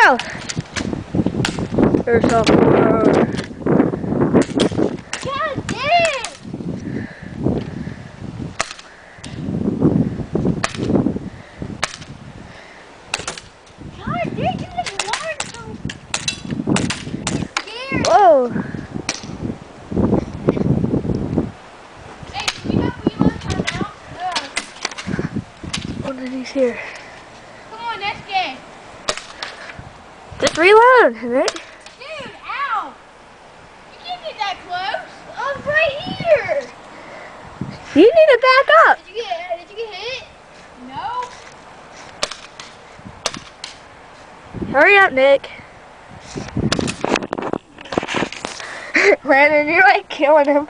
go. Airsoft. God dang! God dang, you just learned some scared. Whoa. Hey, can you help me load time out? What is he here? Come on, next game. Just reload, Nick. Dude, ow! You can't get that close. I'm right here. You need to back up. Did you get hit? No. Hurry up, Nick. Landon, you're like killing him.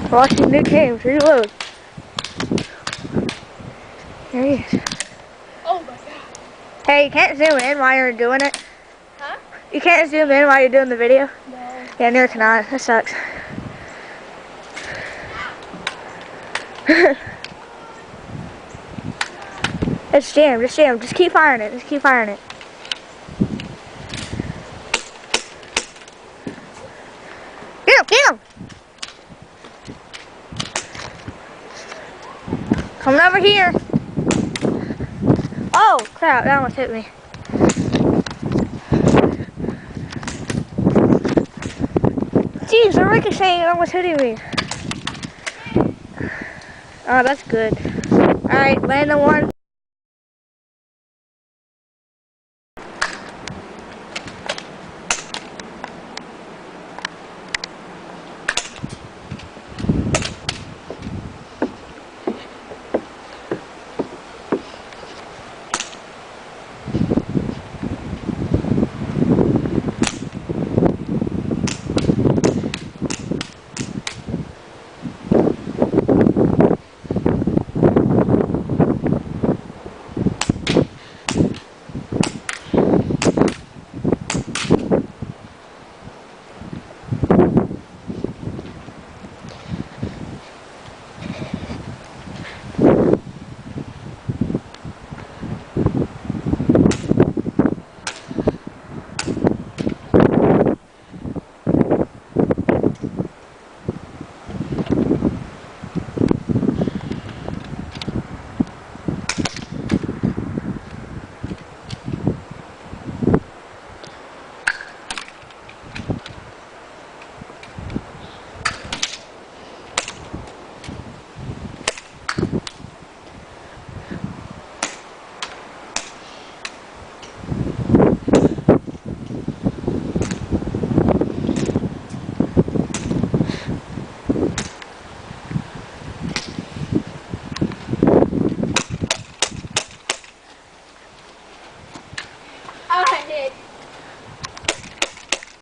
Watching new games, reload. There he is. Oh my god. Hey, you can't zoom in while you're doing it. Huh? You can't zoom in while you're doing the video? No. Yeah, neither can I. That sucks. It's jammed, it's jammed. Just keep firing it. Just keep firing it. Get him! Get him! Coming over here. Oh, crap. That almost hit me. Jeez, they're ricocheting and almost hitting me. Oh, that's good. Alright, land the one.